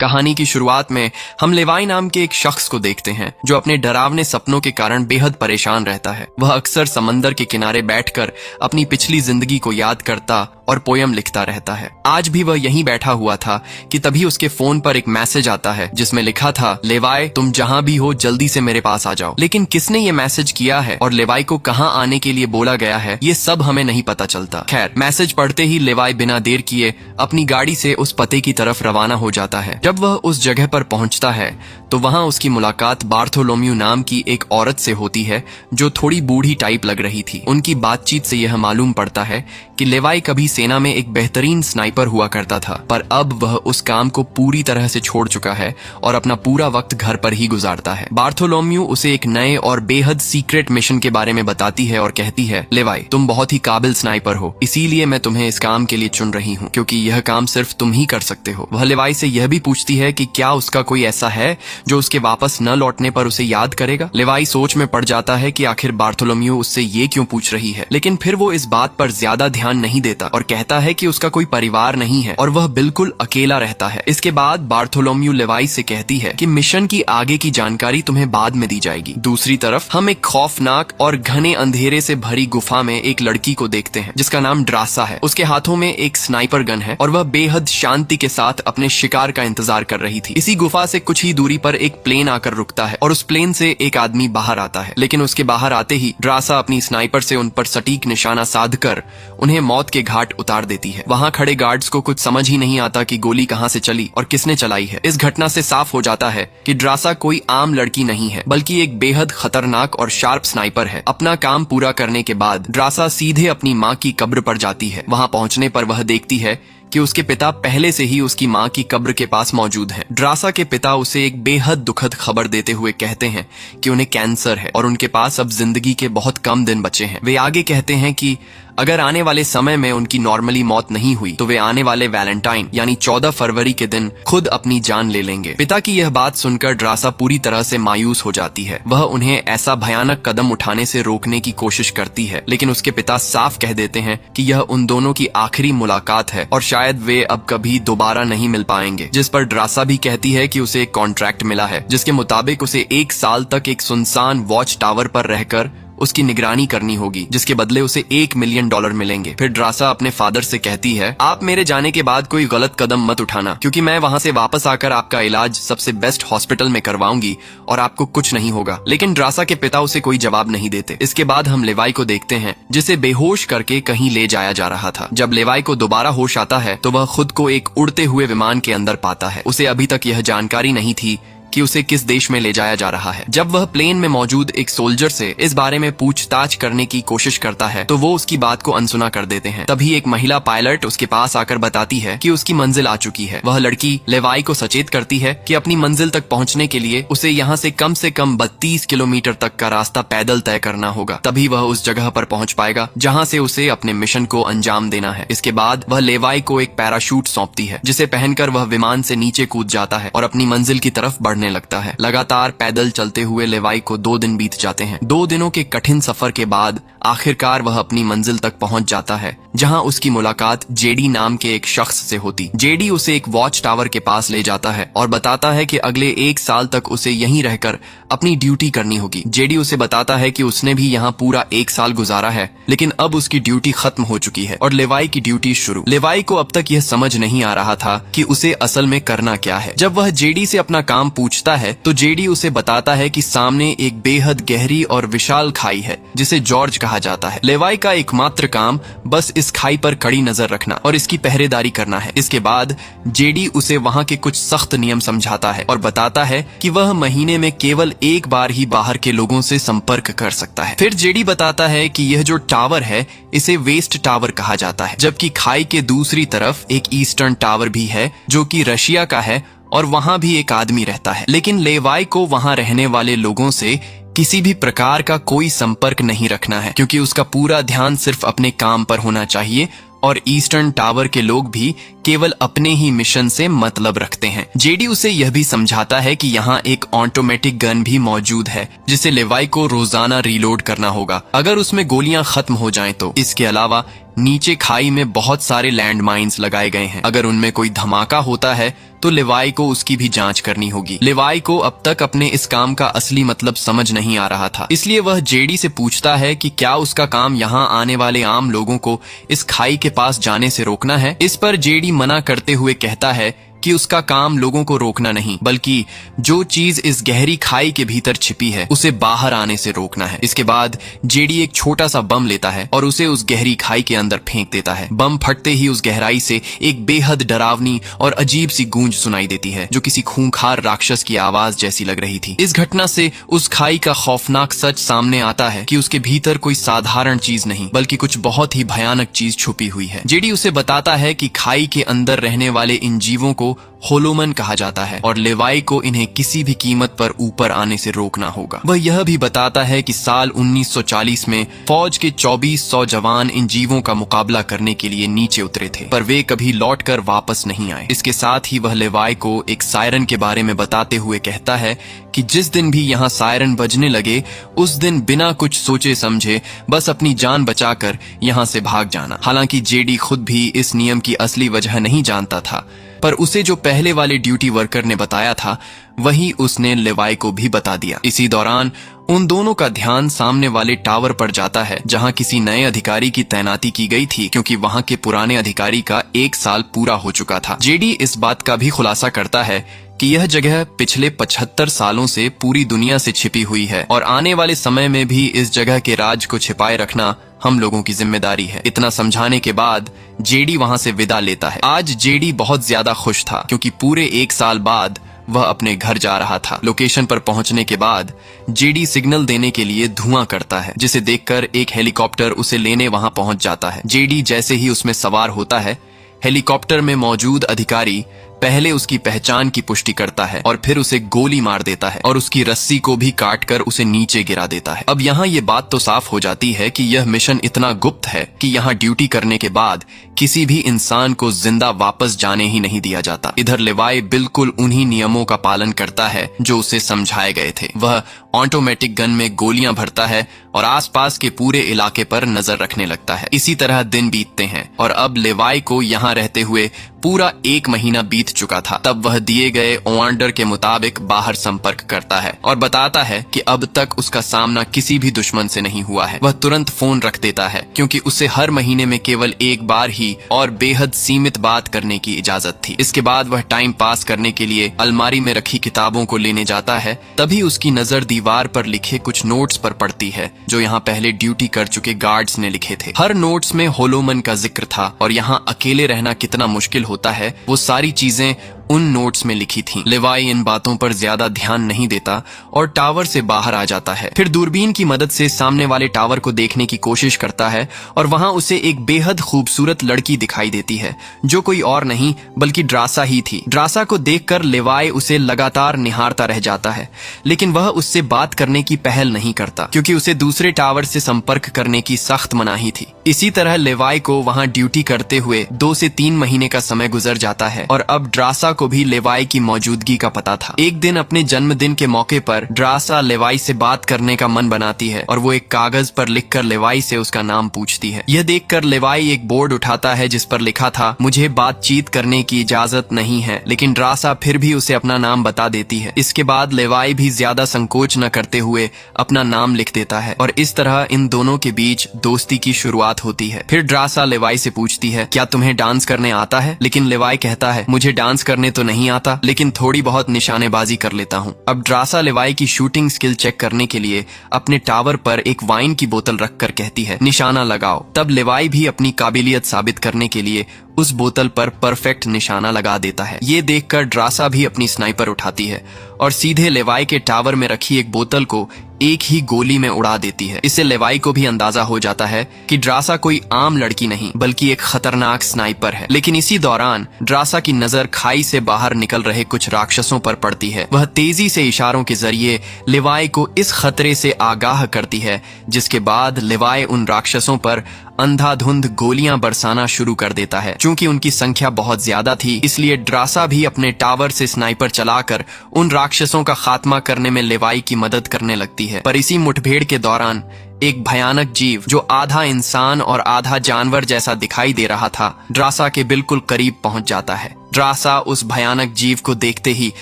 कहानी की शुरुआत में हम लेवाई नाम के एक शख्स को देखते हैं जो अपने डरावने सपनों के कारण बेहद परेशान रहता है। वह अक्सर समंदर के किनारे बैठकर अपनी पिछली जिंदगी को याद करता और पोयम लिखता रहता है। आज भी वह यहीं बैठा हुआ था कि तभी उसके फोन पर एक मैसेज आता है जिसमें लिखा था, लेवाई तुम जहां भी हो जल्दी से मेरे पास आ जाओ। लेकिन किसने ये मैसेज किया है और लेवाई को कहां आने के लिए बोला गया है, ये सब हमें नहीं पता चलता। खैर, मैसेज पढ़ते ही लेवाई बिना देर किए अपनी गाड़ी से उस पते की तरफ रवाना हो जाता है। जब वह उस जगह पर पहुंचता है तो वहां उसकी मुलाकात बार्थोलोम्यू नाम की एक औरत से होती है जो थोड़ी बूढ़ी टाइप लग रही थी। उनकी बातचीत से यह मालूम पड़ता है कि लेवाई कभी सेना में एक बेहतरीन स्नाइपर हुआ करता था, पर अब वह उस काम को पूरी तरह से छोड़ चुका है और अपना पूरा वक्त घर पर ही गुजारता है। बार्थोलोम्यू उसे एक नए और बेहद सीक्रेट मिशन के बारे में बताती है और कहती है, लेवाई तुम बहुत ही काबिल स्नाइपर हो, इसीलिए मैं तुम्हें इस काम के लिए चुन रही हूँ क्योंकि यह काम सिर्फ तुम ही कर सकते हो। वह लेवाई से यह भी पूछती है कि क्या उसका कोई ऐसा है जो उसके वापस न लौटने पर उसे याद करेगा। लेवाई सोच में पड़ जाता है कि आखिर बार्थोलोम्यू उससे ये क्यों पूछ रही है, लेकिन फिर वो इस बात पर ज्यादा ध्यान नहीं देता और कहता है कि उसका कोई परिवार नहीं है और वह बिल्कुल अकेला रहता है। इसके बाद बार्थोलोम्यू लेवाई से कहती है कि मिशन की आगे की जानकारी तुम्हें बाद में दी जाएगी। दूसरी तरफ हम एक खौफनाक और घने अंधेरे से भरी गुफा में एक लड़की को देखते हैं जिसका नाम ड्रासा है। उसके हाथों में एक स्नाइपर गन है और वह बेहद शांति के साथ अपने शिकार का इंतजार कर रही थी। इसी गुफा से कुछ ही दूरी पर एक प्लेन आकर रुकता है और उस प्लेन से एक आदमी बाहर आता है, लेकिन उसके बाहर आते ही ड्रासा अपनी स्नाइपर से उन पर सटीक निशाना साधकर उन्हें मौत के घाट उतार देती है। वहां खड़े गार्ड्स को कुछ समझ ही नहीं आता कि गोली कहां से चली और किसने चलाई है। इस घटना से साफ हो जाता है कि ड्रासा कोई आम लड़की नहीं है बल्कि एक बेहद खतरनाक और शार्प स्नाइपर है। अपना काम पूरा करने के बाद ड्रासा सीधे अपनी माँ की कब्र पर जाती है। वहां पहुंचने पर वह देखती है कि उसके पिता पहले से ही उसकी माँ की कब्र के पास मौजूद हैं। ड्रासा के पिता उसे एक बेहद दुखद खबर देते हुए कहते हैं कि उन्हें कैंसर है और उनके पास अब जिंदगी के बहुत कम दिन बचे हैं। वे आगे कहते हैं कि अगर आने वाले समय में उनकी नॉर्मली मौत नहीं हुई तो वे आने वाले वैलेंटाइन यानी 14 फरवरी के दिन खुद अपनी जान ले लेंगे। पिता की यह बात सुनकर ड्रासा पूरी तरह से मायूस हो जाती है। वह उन्हें ऐसा भयानक कदम उठाने से रोकने की कोशिश करती है, लेकिन उसके पिता साफ कह देते हैं कि यह उन दोनों की आखिरी मुलाकात है और शायद वे अब कभी दोबारा नहीं मिल पाएंगे। जिस पर ड्रासा भी कहती है कि उसे एक कॉन्ट्रैक्ट मिला है जिसके मुताबिक उसे 1 साल तक एक सुनसान वॉच टावर पर रहकर उसकी निगरानी करनी होगी, जिसके बदले उसे $1 मिलियन मिलेंगे। फिर ड्रासा अपने फादर से कहती है, आप मेरे जाने के बाद कोई गलत कदम मत उठाना क्योंकि मैं वहां से वापस आकर आपका इलाज सबसे बेस्ट हॉस्पिटल में करवाऊंगी और आपको कुछ नहीं होगा। लेकिन ड्रासा के पिता उसे कोई जवाब नहीं देते। इसके बाद हम लेवाई को देखते हैं जिसे बेहोश करके कहीं ले जाया जा रहा था। जब लेवाई को दोबारा होश आता है तो वह खुद को एक उड़ते हुए विमान के अंदर पाता है। उसे अभी तक यह जानकारी नहीं थी कि उसे किस देश में ले जाया जा रहा है। जब वह प्लेन में मौजूद एक सोल्जर से इस बारे में पूछताछ करने की कोशिश करता है तो वो उसकी बात को अनसुना कर देते हैं। तभी एक महिला पायलट उसके पास आकर बताती है कि उसकी मंजिल आ चुकी है। वह लड़की लेवाई को सचेत करती है कि अपनी मंजिल तक पहुंचने के लिए उसे यहाँ से कम 32 किलोमीटर तक का रास्ता पैदल तय करना होगा, तभी वह उस जगह पर पहुंच पाएगा जहाँ से उसे अपने मिशन को अंजाम देना है। इसके बाद वह लेवाई को एक पैराशूट सौंपती है जिसे पहनकर वह विमान से नीचे कूद जाता है और अपनी मंजिल की तरफ लगता है। लगातार पैदल चलते हुए लेवाई को 2 दिन बीत जाते हैं। 2 दिनों के कठिन सफर के बाद आखिरकार वह अपनी मंजिल तक पहुंच जाता है जहां उसकी मुलाकात जेडी नाम के एक शख्स से होती। जेडी उसे एक वॉच टावर के पास ले जाता है और बताता है कि अगले 1 साल तक उसे यहीं रहकर अपनी ड्यूटी करनी होगी। जेडी उसे बताता है कि उसने भी यहाँ पूरा 1 साल गुजारा है, लेकिन अब उसकी ड्यूटी खत्म हो चुकी है और लेवाई की ड्यूटी शुरू। लेवाई को अब तक यह समझ नहीं आ रहा था कि उसे असल में करना क्या है। जब वह जेडी से अपना काम पूछता है तो जेडी उसे बताता है कि सामने एक बेहद गहरी और विशाल खाई है जिसे जॉर्ज कहा जाता है। लेवाई का एकमात्र काम बस इस खाई पर कड़ी नजर रखना और इसकी पहरेदारी करना है। इसके बाद जेडी उसे वहां के कुछ सख्त नियम समझाता है और बताता है कि वह महीने में केवल 1 बार ही बाहर के लोगों से संपर्क कर सकता है। फिर जेडी बताता है कि यह जो टावर है इसे वेस्ट टावर कहा जाता है, जबकि खाई के दूसरी तरफ एक ईस्टर्न टावर भी है जो कि रशिया का है और वहां भी एक आदमी रहता है। लेकिन लेवाई को वहां रहने वाले लोगों से किसी भी प्रकार का कोई संपर्क नहीं रखना है क्योंकि उसका पूरा ध्यान सिर्फ अपने काम पर होना चाहिए और ईस्टर्न टावर के लोग भी केवल अपने ही मिशन से मतलब रखते हैं। जेडी उसे यह भी समझाता है कि यहाँ एक ऑटोमेटिक गन भी मौजूद है जिसे लेवाई को रोजाना रीलोड करना होगा अगर उसमें गोलियां खत्म हो जाएं तो। इसके अलावा नीचे खाई में बहुत सारे लैंड माइन्स लगाए गए हैं। अगर उनमें कोई धमाका होता है तो लेवाई को उसकी भी जांच करनी होगी। लेवाई को अब तक अपने इस काम का असली मतलब समझ नहीं आ रहा था, इसलिए वह जेडी से पूछता है कि क्या उसका काम यहाँ आने वाले आम लोगों को इस खाई के पास जाने से रोकना है। इस पर जेडी मना करते हुए कहता है कि उसका काम लोगों को रोकना नहीं, बल्कि जो चीज इस गहरी खाई के भीतर छिपी है उसे बाहर आने से रोकना है। इसके बाद जेडी एक छोटा सा बम लेता है और उसे उस गहरी खाई के अंदर फेंक देता है। बम फटते ही उस गहराई से एक बेहद डरावनी और अजीब सी गूंज सुनाई देती है, जो किसी खूंखार राक्षस की आवाज जैसी लग रही थी। इस घटना से उस खाई का खौफनाक सच सामने आता है कि उसके भीतर कोई साधारण चीज नहीं, बल्कि कुछ बहुत ही भयानक चीज छुपी हुई है। जेडी उसे बताता है कि खाई के अंदर रहने वाले इन जीवों को होलोमन कहा जाता है और लेवाई को इन्हें किसी भी कीमत पर ऊपर आने से रोकना होगा। वह यह भी बताता है कि साल 1940 में फौज के 2400 जवान इन जीवों का मुकाबला करने के लिए नीचे उतरे थे, पर वे कभी लौटकर वापस नहीं आए। इसके साथ ही वह लेवाई को एक सायरन के बारे में बताते हुए कहता है कि जिस दिन भी यहाँ सायरन बजने लगे उस दिन बिना कुछ सोचे समझे बस अपनी जान बचाकर यहाँ से भाग जाना। हालांकि जेडी खुद भी इस नियम की असली वजह नहीं जानता था, पर उसे जो पहले वाले ड्यूटी वर्कर ने बताया था वही उसने लेवाई को भी बता दिया। इसी दौरान उन दोनों का ध्यान सामने वाले टावर पर जाता है जहां किसी नए अधिकारी की तैनाती की गई थी, क्योंकि वहां के पुराने अधिकारी का 1 साल पूरा हो चुका था। जेडी इस बात का भी खुलासा करता है कि यह जगह पिछले 75 सालों से पूरी दुनिया से छिपी हुई है और आने वाले समय में भी इस जगह के राज को छिपाए रखना हम लोगों की जिम्मेदारी है। इतना समझाने के बाद जेडी वहां से विदा लेता है। आज जेडी बहुत ज्यादा खुश था, क्योंकि पूरे 1 साल बाद वह अपने घर जा रहा था। लोकेशन पर पहुंचने के बाद जेडी सिग्नल देने के लिए धुआं करता है, जिसे देखकर एक हेलीकॉप्टर उसे लेने वहां पहुंच जाता है। जेडी जैसे ही उसमें सवार होता है, हेलीकॉप्टर में मौजूद अधिकारी पहले उसकी पहचान की पुष्टि करता है और फिर उसे गोली मार देता है और उसकी रस्सी को भी काटकर उसे नीचे गिरा देता है। अब यहाँ ये बात तो साफ हो जाती है कि यह मिशन इतना गुप्त है कि यहाँ ड्यूटी करने के बाद किसी भी इंसान को जिंदा वापस जाने ही नहीं दिया जाता। इधर लेवाई बिल्कुल उन्हीं नियमों का पालन करता है जो उसे समझाए गए थे। वह ऑटोमेटिक गन में गोलियां भरता है और आसपास के पूरे इलाके पर नजर रखने लगता है। इसी तरह दिन बीतते हैं और अब लेवाई को यहाँ रहते हुए पूरा 1 महीना बीत चुका था। तब वह दिए गए ऑर्डर के मुताबिक बाहर संपर्क करता है और बताता है कि अब तक उसका सामना किसी भी दुश्मन से नहीं हुआ है। वह तुरंत फोन रख देता है, क्योंकि उसे हर महीने में केवल 1 बार ही और बेहद सीमित बात करने की इजाजत थी। इसके बाद वह टाइम पास करने के लिए अलमारी में रखी किताबों को लेने जाता है। तभी उसकी नजर दीवार पर लिखे कुछ नोट्स पर पड़ती है जो यहाँ पहले ड्यूटी कर चुके गार्ड्स ने लिखे थे। हर नोट्स में होलोमन का जिक्र था और यहाँ अकेले रहना कितना मुश्किल होता है वो सारी चीजें उन नोट्स में लिखी थी। लेवाई इन बातों पर ज्यादा ध्यान नहीं देता और टावर से बाहर आ जाता है। फिर दूरबीन की मदद से सामने वाले टावर को देखने की कोशिश करता है और वहां उसे एक बेहद खूबसूरत लड़की दिखाई देती है जो कोई और नहीं बल्कि ड्रासा ही थी। ड्रासा को देखकर लेवाई उसे लगातार निहारता रह जाता है, लेकिन वह उससे बात करने की पहल नहीं करता, क्योंकि उसे दूसरे टावर से संपर्क करने की सख्त मनाही थी। इसी तरह लेवाई को वहां ड्यूटी करते हुए 2 से 3 महीने का समय गुजर जाता है और अब ड्रासा को भी लेवाई की मौजूदगी का पता था। एक दिन अपने जन्मदिन के मौके पर ड्रासा लेवाई से बात करने का मन बनाती है और वो एक कागज पर लिखकर लेवाई से उसका नाम पूछती है। यह देखकर लेवाई एक बोर्ड उठाता है जिस पर लिखा था, मुझे बातचीत करने की इजाजत नहीं है, लेकिन ड्रासा फिर भी उसे अपना नाम बता देती है। इसके बाद लेवाई भी ज्यादा संकोच न करते हुए अपना नाम लिख देता है और इस तरह इन दोनों के बीच दोस्ती की शुरुआत होती है। फिर ड्रासा लेवाई से पूछती है, क्या तुम्हें डांस करने आता है? लेकिन लेवाई कहता है, मुझे डांस करने तो नहीं आता, लेकिन थोड़ी बहुत निशानेबाजी कर लेता हूँ। अब ड्रासा लेवाई की शूटिंग स्किल चेक करने के लिए अपने टावर पर एक वाइन की बोतल रखकर कहती है, निशाना लगाओ। तब लेवाई भी अपनी काबिलियत साबित करने के लिए उस बोतल पर परफेक्ट निशाना लगा देता है। ये देखकर ड्रासा भी अपनी स्नाइपर उठाती है और सीधे लेवाई के टावर में रखी एक बोतल को एक ही गोली में उड़ा देती है। इससे लेवाई को भी अंदाजा हो जाता है कि ड्रासा कोई आम लड़की नहीं बल्कि एक खतरनाक स्नाइपर है। लेकिन इसी दौरान ड्रासा की नजर खाई से बाहर निकल रहे कुछ राक्षसों पर पड़ती है। वह तेजी से इशारों के जरिए लेवाई को इस खतरे से आगाह करती है, जिसके बाद लेवाई उन राक्षसों पर अंधाधुंध गोलियां बरसाना शुरू कर देता है। चूंकि उनकी संख्या बहुत ज्यादा थी, इसलिए ड्रासा भी अपने टावर से स्नाइपर चलाकर उन राक्षसों का खात्मा करने में लेवाई की मदद करने लगती है। पर इसी मुठभेड़ के दौरान एक भयानक जीव जो आधा इंसान और आधा जानवर जैसा दिखाई दे रहा था, ड्रासा के बिल्कुल करीब पहुंच जाता है। ड्रासा उस भयानक जीव को देखते ही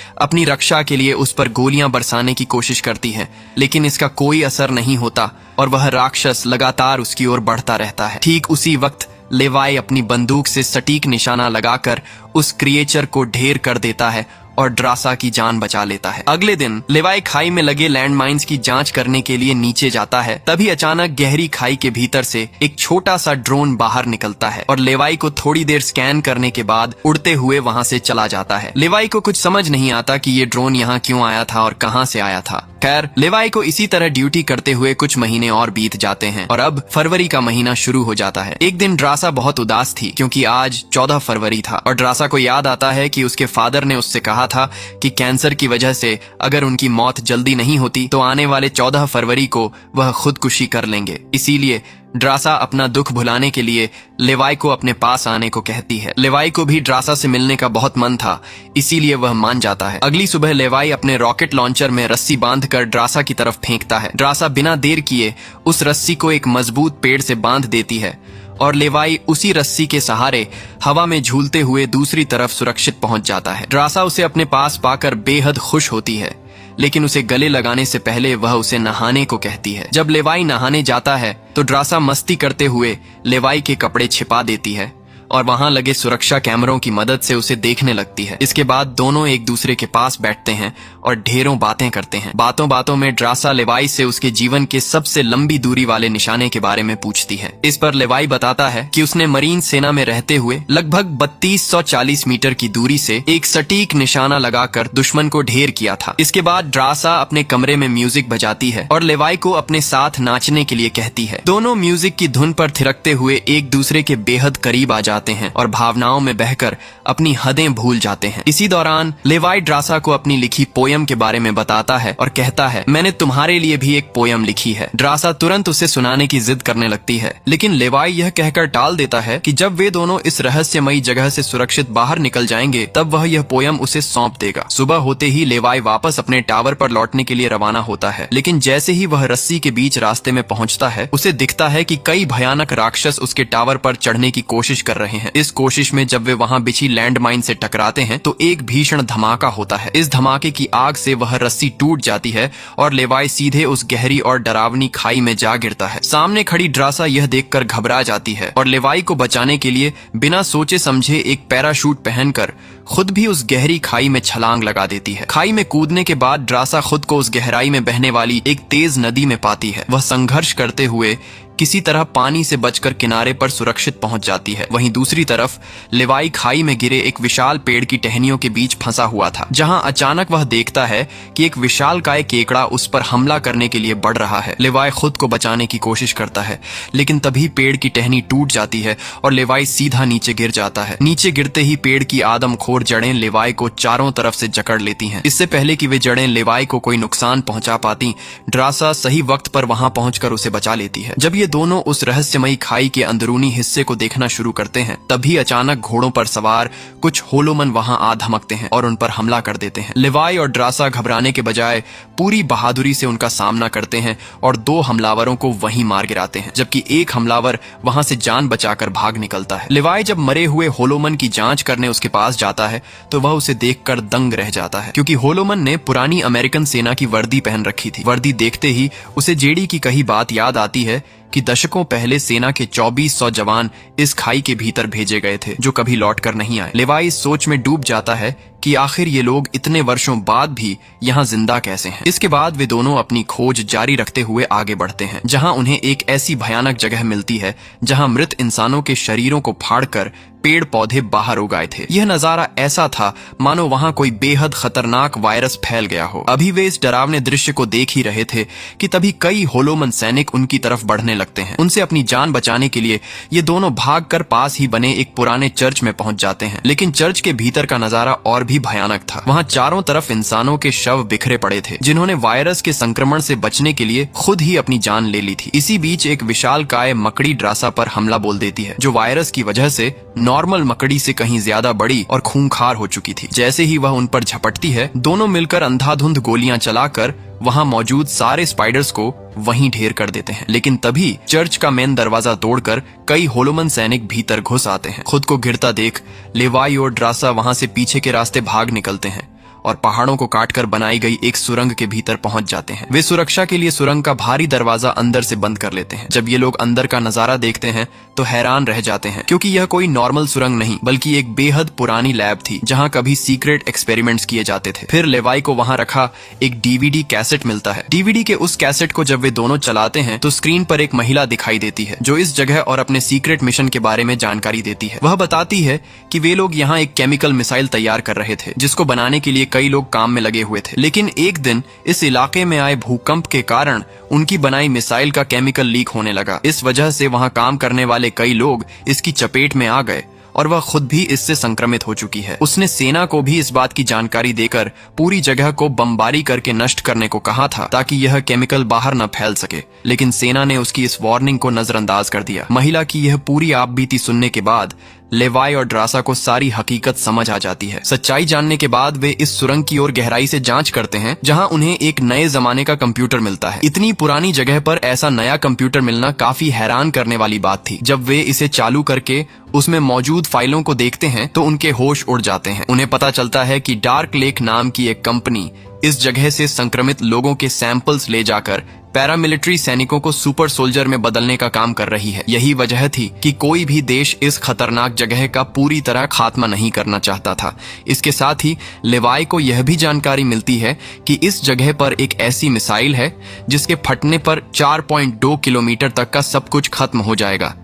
अपनी रक्षा के लिए उस पर गोलियां बरसाने की कोशिश करती है, लेकिन इसका कोई असर नहीं होता और वह राक्षस लगातार उसकी ओर बढ़ता रहता है। ठीक उसी वक्त लेवाई अपनी बंदूक से सटीक निशाना लगाकर उस क्रिएचर को ढेर कर देता है और ड्रासा की जान बचा लेता है। अगले दिन लेवाई खाई में लगे लैंडमाइंस की जांच करने के लिए नीचे जाता है। तभी अचानक गहरी खाई के भीतर से एक छोटा सा ड्रोन बाहर निकलता है और लेवाई को थोड़ी देर स्कैन करने के बाद उड़ते हुए वहां से चला जाता है। लेवाई को कुछ समझ नहीं आता कि ये ड्रोन यहाँ क्यों आया था और कहां से आया था। खैर, लेवाई को इसी तरह ड्यूटी करते हुए कुछ महीने और बीत जाते हैं और अब फरवरी का महीना शुरू हो जाता है। एक दिन ड्रासा बहुत उदास थी क्योंकि आज 14 फरवरी था और ड्रासा को याद आता है कि उसके फादर ने उससे कहा था कि कैंसर की वजह से अगर उनकी मौत जल्दी नहीं होती तो आने वाले 14 फरवरी को वह खुदकुशी कर लेंगे। इसीलिए ड्रासा अपना दुख भुलाने के लिए लेवाई को अपने पास आने को कहती है। लेवाई को भी ड्रासा से मिलने का बहुत मन था, इसीलिए वह मान जाता है। अगली सुबह लेवाई अपने रॉकेट लॉन्चर में रस्सी बांधकर ड्रासा की तरफ फेंकता है। ड्रासा बिना देर किए उस रस्सी को एक मजबूत पेड़ से बांध देती है और लेवाई उसी रस्सी के सहारे हवा में झूलते हुए दूसरी तरफ सुरक्षित पहुंच जाता है। ड्रासा उसे अपने पास पाकर बेहद खुश होती है, लेकिन उसे गले लगाने से पहले वह उसे नहाने को कहती है। जब लेवाई नहाने जाता है तो ड्रासा मस्ती करते हुए लेवाई के कपड़े छिपा देती है और वहां लगे सुरक्षा कैमरों की मदद से उसे देखने लगती है। इसके बाद दोनों एक दूसरे के पास बैठते हैं और ढेरों बातें करते हैं। बातों बातों में ड्रासा लेवाई से उसके जीवन के सबसे लंबी दूरी वाले निशाने के बारे में पूछती है। इस पर लेवाई बताता है कि उसने मरीन सेना में रहते हुए लगभग 3240 मीटर की दूरी से एक सटीक निशाना लगाकर दुश्मन को ढेर किया था। इसके बाद ड्रासा अपने कमरे में म्यूजिक बजाती है और लेवाई को अपने साथ नाचने के लिए कहती है। दोनों म्यूजिक की धुन पर थिरकते हुए एक दूसरे के बेहद करीब आ जाते हैं और भावनाओं में बहकर अपनी हदें भूल जाते हैं। इसी दौरान लेवाई ड्रासा को अपनी लिखी पोयम के बारे में बताता है और कहता है, मैंने तुम्हारे लिए भी एक पोयम लिखी है। ड्रासा तुरंत उसे सुनाने की जिद करने लगती है, लेकिन लेवाई यह कहकर टाल देता है कि जब वे दोनों इस रहस्यमयी जगह से सुरक्षित बाहर निकल जाएंगे तब वह यह पोयम उसे सौंप देगा। सुबह होते ही लेवाई वापस अपने टावर पर लौटने के लिए रवाना होता है, लेकिन जैसे ही वह रस्सी के बीच रास्ते में पहुंचता है उसे दिखता है कि कई भयानक राक्षस उसके टावर पर चढ़ने की कोशिश कर रहे हैं। इस कोशिश में जब वे वहां बिछी लैंडमाइन से टकराते हैं तो एक भीषण धमाका होता है। इस धमाके की आग से वह रस्सी टूट जाती है और लेवाई सीधे उस गहरी और डरावनी खाई में जा गिरता है। सामने खड़ी ड्रासा यह देखकर घबरा जाती है और लेवाई को बचाने के लिए बिना सोचे समझे एक पैराशूट पहनकर खुद भी उस गहरी खाई में छलांग लगा देती है। खाई में कूदने के बाद ड्रासा खुद को उस गहराई में बहने वाली एक तेज नदी में पाती है। वह संघर्ष करते हुए किसी तरह पानी से बचकर किनारे पर सुरक्षित पहुंच जाती है। वहीं दूसरी तरफ लेवाई खाई में गिरे एक विशाल पेड़ की टहनियों के बीच फंसा हुआ था, जहां अचानक वह देखता है कि एक विशालकाय केकड़ा उस पर हमला करने के लिए बढ़ रहा है। लेवाई खुद को बचाने की कोशिश करता है, लेकिन तभी पेड़ की टहनी टूट जाती है और लेवाई सीधा नीचे गिर जाता है। नीचे गिरते ही पेड़ की आदमखोर जड़ें लेवाई को चारों तरफ से जकड़ लेती हैं। इससे पहले कि वे जड़ें लेवाई को कोई नुकसान पहुंचा पाती, ड्रासा सही वक्त पर वहां पहुंचकर उसे बचा लेती है। जब ये दोनों उस रहस्यमयी खाई के अंदरूनी हिस्से को देखना शुरू करते हैं, तभी अचानक घोड़ों पर सवार कुछ होलोमन वहां आ धमकते हैं और उन पर हमला कर देते हैं। लेवाई और ड्रासा घबराने के बजाय पूरी बहादुरी से उनका सामना करते हैं और 2 हमलावरों को वहीं मार गिराते हैं, जबकि एक हमलावर वहां से जान बचाकर भाग निकलता है। लेवाई जब मरे हुए होलोमन की जांच करने उसके पास जाता है तो वह उसे देखकर दंग रह जाता है, क्योंकि होलोमन ने पुरानी अमेरिकन सेना की वर्दी पहन रखी थी। वर्दी देखते ही उसे जेडी की कही बात याद आती है कि दशकों पहले सेना के 2400 जवान इस खाई के भीतर भेजे गए थे, जो कभी लौटकर नहीं आए। लेवाई इस सोच में डूब जाता है कि आखिर ये लोग इतने वर्षों बाद भी यहाँ जिंदा कैसे हैं। इसके बाद वे दोनों अपनी खोज जारी रखते हुए आगे बढ़ते हैं, जहाँ उन्हें एक ऐसी भयानक जगह मिलती है जहाँ मृत इंसानों के शरीरों को फाड़कर पेड़ पौधे बाहर उगाए थे। यह नजारा ऐसा था मानो वहां कोई बेहद खतरनाक वायरस फैल गया हो। अभी वे इस डरावने दृश्य को देख ही रहे थे कि तभी कई होलोमन सैनिक उनकी तरफ बढ़ने लगते हैं। उनसे अपनी जान बचाने के लिए ये दोनों भागकर पास ही बने एक पुराने चर्च में पहुंच जाते हैं, लेकिन चर्च के भीतर का नजारा और भी भयानक था। वहां चारों तरफ इंसानों के शव बिखरे पड़े थे, जिन्होंने वायरस के संक्रमण से बचने के लिए खुद ही अपनी जान ले ली थी। इसी बीच एक विशालकाय मकड़ी ड्रासा पर हमला बोल देती है, जो वायरस की वजह से नॉर्मल मकड़ी से कहीं ज्यादा बड़ी और खूंखार हो चुकी थी। जैसे ही वह उन पर झपटती है, दोनों मिलकर अंधाधुंध गोलियां चलाकर वहां मौजूद सारे स्पाइडर्स को वहीं ढेर कर देते हैं। लेकिन तभी चर्च का मेन दरवाजा तोड़कर कई होलोमन सैनिक भीतर घुस आते हैं। खुद को गिरता देख लेवाई और ड्रासा वहां से पीछे के रास्ते भाग निकलते हैं और पहाड़ों को काटकर बनाई गई एक सुरंग के भीतर पहुंच जाते हैं। वे सुरक्षा के लिए सुरंग का भारी दरवाजा अंदर से बंद कर लेते हैं। जब ये लोग अंदर का नजारा देखते हैं तो हैरान रह जाते हैं, क्योंकि यह कोई नॉर्मल सुरंग नहीं बल्कि एक बेहद पुरानी लैब थी जहां कभी सीक्रेट एक्सपेरिमेंट्स किए जाते थे। फिर लेवाई को वहां रखा एक डीवीडी कैसेट मिलता है। डीवीडी के उस कैसेट को जब वे दोनों चलाते हैं तो स्क्रीन पर एक महिला दिखाई देती है जो इस जगह और अपने सीक्रेट मिशन के बारे में जानकारी देती है। वह बताती है कि वे लोग यहाँ एक केमिकल मिसाइल तैयार कर रहे थे जिसको बनाने के लिए कई लोग काम में लगे हुए थे। लेकिन एक दिन इस इलाके में आए भूकंप के कारण उनकी बनाई मिसाइल का केमिकल लीक होने लगा। इस वजह से वहां काम करने वाले कई लोग इसकी चपेट में आ गए और वह खुद भी इससे संक्रमित हो चुकी है। उसने सेना को भी इस बात की जानकारी देकर पूरी जगह को बमबारी करके नष्ट करने को कहा था ताकि यह केमिकल बाहर न फैल सके, लेकिन सेना ने उसकी इस वार्निंग को नजरअंदाज कर दिया। महिला की यह पूरी आपबीती सुनने के बाद लेवाई और ड्रासा को सारी हकीकत समझ आ जाती है। सच्चाई जानने के बाद वे इस सुरंग की ओर गहराई से जांच करते हैं जहां उन्हें एक नए जमाने का कंप्यूटर मिलता है। इतनी पुरानी जगह पर ऐसा नया कंप्यूटर मिलना काफी हैरान करने वाली बात थी। जब वे इसे चालू करके उसमें मौजूद फाइलों को देखते हैं तो उनके होश उड़ जाते हैं। उन्हें पता चलता है कि डार्क लेक नाम की एक कंपनी इस जगह से संक्रमित लोगों के सैंपल्स ले जाकर पैरामिलिट्री सैनिकों को सुपर सोल्जर में बदलने का काम कर रही है। यही वजह थी कि कोई भी देश इस खतरनाक जगह का पूरी तरह खात्मा नहीं करना चाहता था। इसके साथ ही लेवाई को यह भी जानकारी मिलती है कि इस जगह पर एक ऐसी मिसाइल है जिसके फटने पर 4.2 किलोमीटर तक का सब कुछ खत्म हो जाएगा।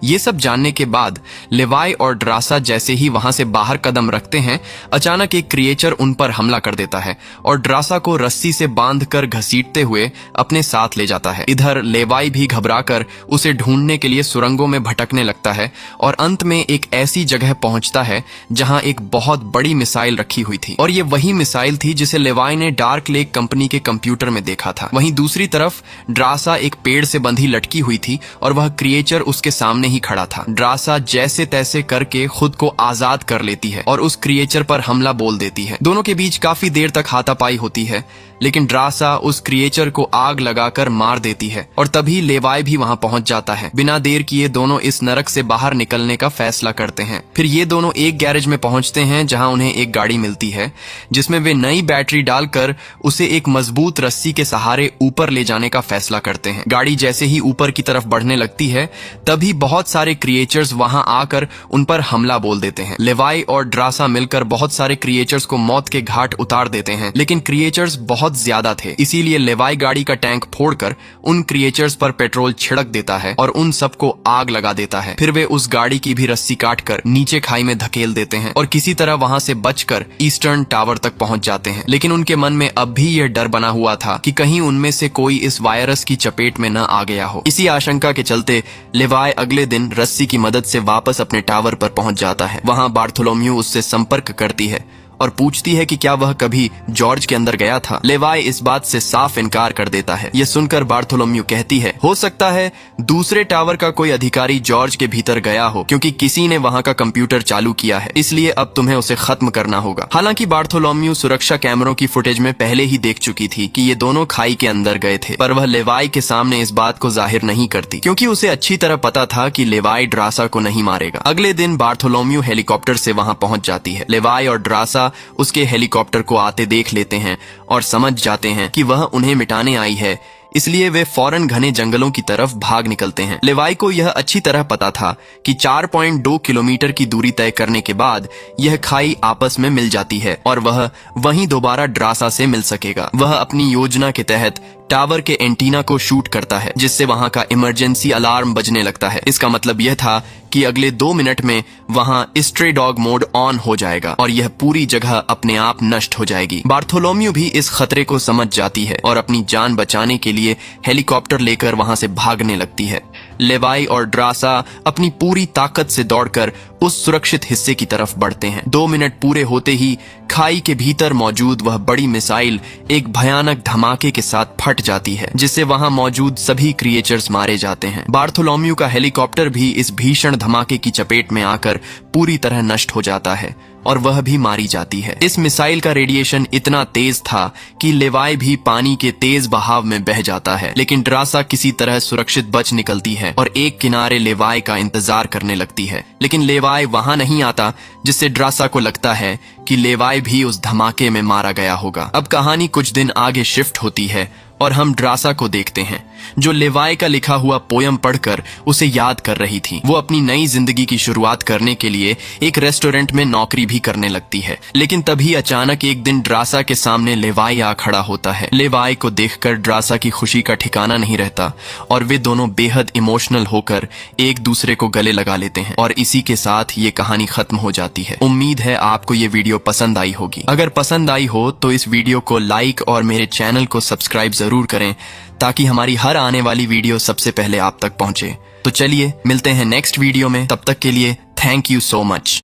ये सब जानने के बाद लेवाई और ड्रासा जैसे ही वहां से बाहर कदम रखते हैं, अचानक एक क्रिएचर उन पर हमला कर देता है और ड्रासा को रस्सी से बांधकर घसीटते हुए अपने साथ ले जाता है। इधर लेवाई भी घबराकर उसे ढूंढने के लिए सुरंगों में भटकने लगता है और अंत में एक ऐसी जगह पहुंचता है जहां एक बहुत बड़ी मिसाइल रखी हुई थी और ये वही मिसाइल थी जिसे लेवाई ने डार्क लेक कंपनी के कंप्यूटर में देखा था। वहीं दूसरी तरफ ड्रासा एक पेड़ से बंधी लटकी हुई थी और वह क्रिएचर उसके सामने ही खड़ा था। ड्रासा जैसे तैसे करके खुद को आजाद कर लेती है और उस क्रिएचर पर हमला बोल देती है। दोनों के बीच काफी देर तक हाथापाई होती है, लेकिन ड्रासा उस क्रिएचर को आग लगाकर मार देती है और तभी लेवाई भी वहां पहुंच जाता है। बिना देर किए दोनों इस नरक से बाहर निकलने का फैसला करते हैं। फिर ये दोनों एक गैरेज में पहुंचते हैं जहां उन्हें एक गाड़ी मिलती है जिसमें वे नई बैटरी डालकर उसे एक मजबूत रस्सी के सहारे ऊपर ले जाने का फैसला करते हैं। गाड़ी जैसे ही ऊपर की तरफ बढ़ने लगती है तभी बहुत सारे क्रिएचर्स वहां आकर उन पर हमला बोल देते हैं। लेवाई और ड्रासा मिलकर बहुत सारे क्रिएचर्स को मौत के घाट उतार देते हैं, लेकिन क्रिएचर्स बहुत ज्यादा थे, इसीलिए लेवाई गाड़ी का टैंक फोड़कर उन क्रिएचर्स पर पेट्रोल छिड़क देता है और उन सबको आग लगा देता है। फिर वे उस गाड़ी की भी रस्सी काटकर नीचे खाई में धकेल देते हैं और किसी तरह वहां से बचकर ईस्टर्न टावर तक पहुंच जाते हैं। लेकिन उनके मन में अब भी यह डर बना हुआ था कि कहीं उनमें से कोई इस वायरस की चपेट में न आ गया हो। इसी आशंका के चलते लेवाई अगले दिन रस्सी की मदद से वापस अपने टावर पर पहुंच जाता है। वहां बार्थोलोम्यू उससे संपर्क करती है और पूछती है कि क्या वह कभी जॉर्ज के अंदर गया था। लेवाई इस बात से साफ इनकार कर देता है। यह सुनकर बार्थोलोम्यू कहती है, हो सकता है दूसरे टावर का कोई अधिकारी जॉर्ज के भीतर गया हो, क्योंकि किसी ने वहां का कंप्यूटर चालू किया है, इसलिए अब तुम्हें उसे खत्म करना होगा। हालांकि बार्थोलोम्यू सुरक्षा कैमरों की फुटेज में पहले ही देख चुकी थी कि ये दोनों खाई के अंदर गए थे, पर वह लेवाई के सामने इस बात को जाहिर नहीं करती क्योंकि उसे अच्छी तरह पता था कि लेवाई ड्रासा को नहीं मारेगा। अगले दिन बार्थोलोम्यू हेलीकॉप्टर से वहां पहुंच जाती है। लेवाई और ड्रासा उसके हेलीकॉप्टर को आते देख लेते हैं और समझ जाते हैं कि वह उन्हें मिटाने आई है, इसलिए वे फौरन घने जंगलों की तरफ भाग निकलते हैं। लेवाई को यह अच्छी तरह पता था कि 4.2 किलोमीटर की दूरी तय करने के बाद यह खाई आपस में मिल जाती है और वह वहीं दोबारा ड्रासा से मिल सकेगा। वह अपनी योजना के तहत टावर के एंटीना को शूट करता है जिससे वहां का इमरजेंसी अलार्म बजने लगता है। इसका मतलब यह था कि अगले 2 मिनट में वहां स्ट्रे डॉग मोड ऑन हो जाएगा और यह पूरी जगह अपने आप नष्ट हो जाएगी। बार्थोलोम्यू भी इस खतरे को समझ जाती है और अपनी जान बचाने के लिए हेलीकॉप्टर लेकर वहां से भागने लगती है। लेवाई और ड्रासा अपनी पूरी ताकत से दौड़कर उस सुरक्षित हिस्से की तरफ बढ़ते हैं। 2 मिनट पूरे होते ही खाई के भीतर मौजूद वह बड़ी मिसाइल एक भयानक धमाके के साथ फट जाती है जिससे वहां मौजूद सभी क्रिएचर्स मारे जाते हैं। बार्थोलोम्यू का हेलीकॉप्टर भी इस भीषण धमाके की चपेट में आकर पूरी तरह नष्ट हो जाता है और वह भी मारी जाती है। इस मिसाइल का रेडिएशन इतना तेज था कि लेवाई भी पानी के तेज बहाव में बह जाता है, लेकिन ड्रासा किसी तरह सुरक्षित बच निकलती है और एक किनारे लेवाई का इंतजार करने लगती है। लेकिन लेवाई वहां नहीं आता, जिससे ड्रासा को लगता है कि लेवाई भी उस धमाके में मारा गया होगा। अब कहानी कुछ दिन आगे शिफ्ट होती है और हम ड्रासा को देखते हैं, जो लेवाई का लिखा हुआ पोयम पढ़कर उसे याद कर रही थी। वो अपनी नई जिंदगी की शुरुआत करने के लिए एक रेस्टोरेंट में नौकरी भी करने लगती है। लेकिन तभी अचानक एक दिन ड्रासा के सामने लेवाई आ खड़ा होता है। लेवाई को देखकर ड्रासा की खुशी का ठिकाना नहीं रहता और वे दोनों बेहद इमोशनल होकर एक दूसरे को गले लगा लेते हैं और इसी के साथ ये कहानी खत्म हो जाती है। उम्मीद है आपको ये वीडियो पसंद आई होगी। अगर पसंद आई हो तो इस वीडियो को लाइक और मेरे चैनल को सब्सक्राइब जरूर करें, ताकि हमारी हर आने वाली वीडियो सबसे पहले आप तक पहुंचे। तो चलिए मिलते हैं नेक्स्ट वीडियो में। तब तक के लिए थैंक यू सो मच।